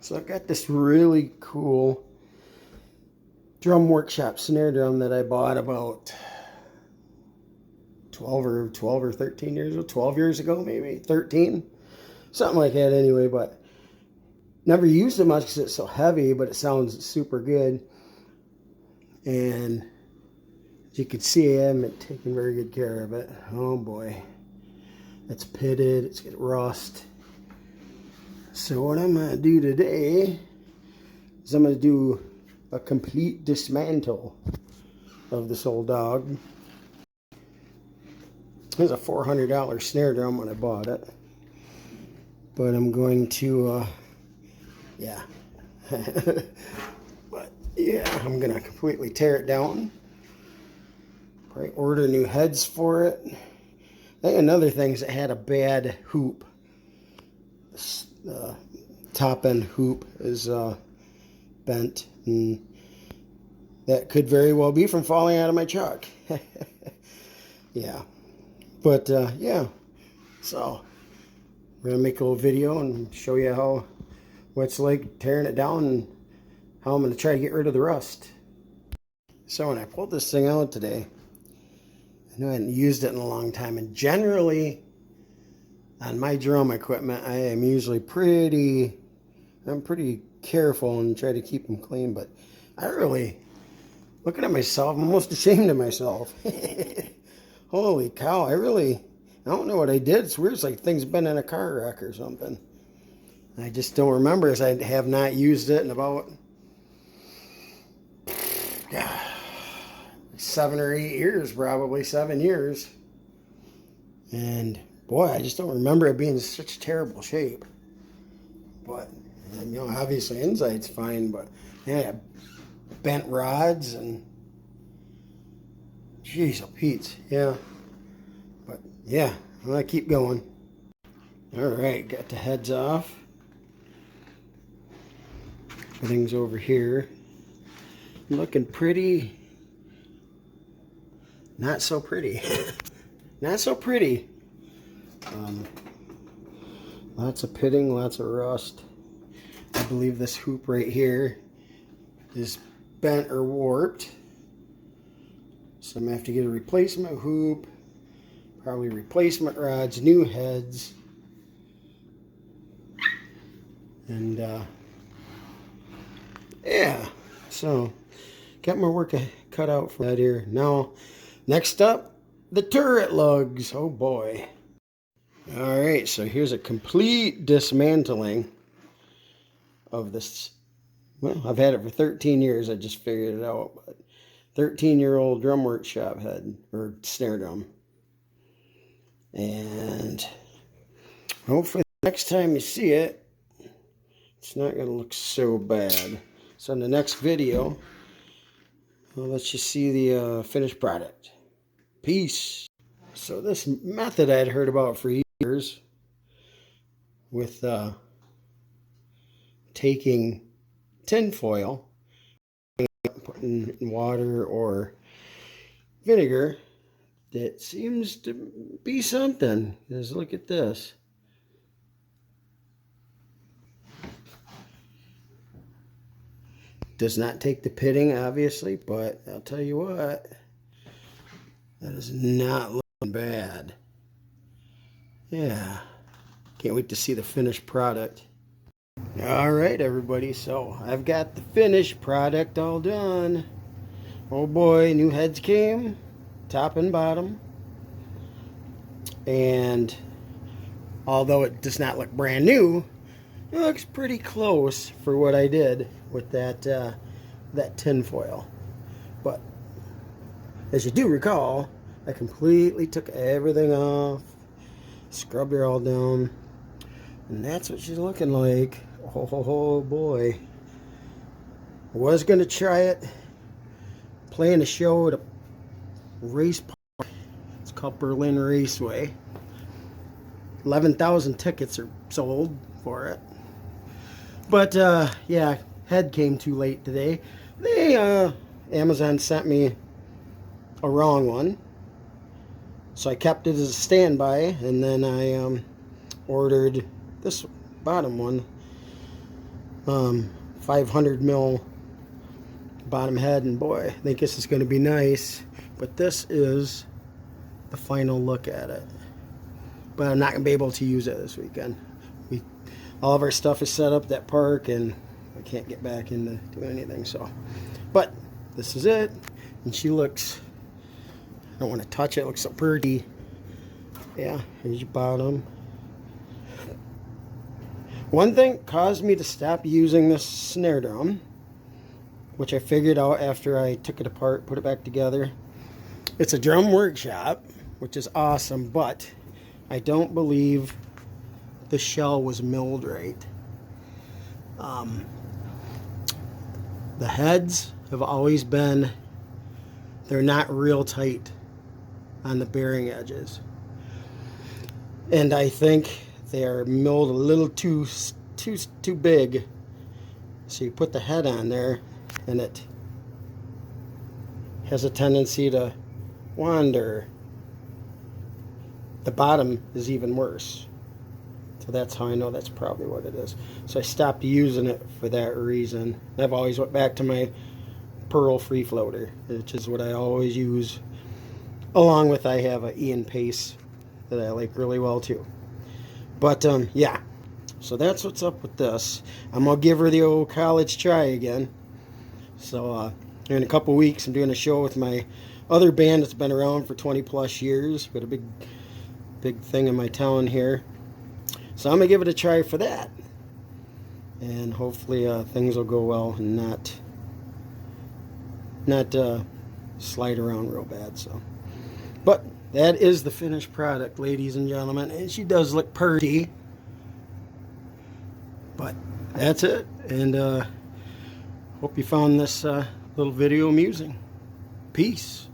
So I've got this really cool drum workshop snare drum that I bought about 12 or 13 years ago, 12 years ago, maybe 13, something like that anyway, but never used it much because it's so heavy, but it sounds super good. And as you can see, I haven't taken very good care of it. Oh boy, it's pitted, it's got rust. So what I'm gonna do today is I'm gonna do a complete dismantle of this old dog. It was a $400 snare drum when I bought it, but I'm going to yeah but yeah, I'm gonna completely tear it down, probably order new heads for it. I think another thing is it had a bad hoop. The top end hoop is bent, and that could very well be from falling out of my truck. Yeah, but yeah, so we're gonna make a little video and show you what it's like tearing it down and how I'm gonna try to get rid of the rust. So when I pulled this thing out today, I know I hadn't used it in a long time, and generally on my drum equipment, I am usually pretty careful and try to keep them clean, but looking at myself, I'm almost ashamed of myself. Holy cow, I don't know what I did. It's weird, it's like things been in a car wreck or something. I just don't remember, as I have not used it in about 7 or 8 years, probably 7 years. And boy, I just don't remember it being in such terrible shape. But, you know, obviously inside's fine, but yeah, bent rods and jeez, oh Pete, yeah. But yeah, I'm gonna keep going. All right, got the heads off. Everything's over here. Looking pretty. Not so pretty. Not so pretty. Lots of pitting, lots of rust. I believe this hoop right here is bent or warped. So I'm going to have to get a replacement hoop, probably replacement rods, new heads. And yeah, so got my work cut out for that here. Now, next up, the turret lugs. Oh boy. All right, so here's a complete dismantling of this. Well, I've had it for 13 years. I just figured it out. But 13-year-old drum workshop head, or snare drum. And hopefully next time you see it, it's not going to look so bad. So in the next video, I'll let you see the finished product. Peace. So this method I'd heard about for years with taking tin foil, putting in water or vinegar, that seems to be something. Because look at this. Does not take the pitting, obviously, but I'll tell you what, that is not looking bad. Yeah, can't wait to see the finished product. All right, everybody, so I've got the finished product all done. Oh boy, new heads came, top and bottom. And although it does not look brand new, it looks pretty close for what I did with that tin foil. But as you do recall, I completely took everything off, scrubbed her all down, and that's what she's looking like. Oh boy. I was going to try it playing a show at a race park. It's called Berlin Raceway. 11,000 tickets are sold for it. But yeah, head came too late today. Amazon sent me a wrong one, so I kept it as a standby, and then I ordered this bottom one. 500 mil bottom head, and boy, I think this is going to be nice. But this is the final look at it. But I'm not going to be able to use it this weekend. All of our stuff is set up at that park, and I can't get back into doing anything. So, but this is it, and she looks, I don't want to touch it, it looks so pretty. Yeah, here's your bottom. One thing caused me to stop using this snare drum, which I figured out after I took it apart, put it back together. It's a drum workshop, which is awesome, but I don't believe the shell was milled right. The heads have always been, they're not real tight on the bearing edges. And I think they're milled a little too big. So you put the head on there and it has a tendency to wander. The bottom is even worse. So that's how I know that's probably what it is. So I stopped using it for that reason. I've always went back to my pearl free floater, which is what I always use. Along with, I have a Ian Pace that I like really well too. But yeah, so that's what's up with this. I'm gonna give her the old college try again. So in a couple weeks, I'm doing a show with my other band that's been around for 20 plus years. Got a big thing in my town here. So I'm going to give it a try for that. And hopefully things will go well and not slide around real bad. So, but that is the finished product, ladies and gentlemen. And she does look pretty. But that's it. And hope you found this little video amusing. Peace.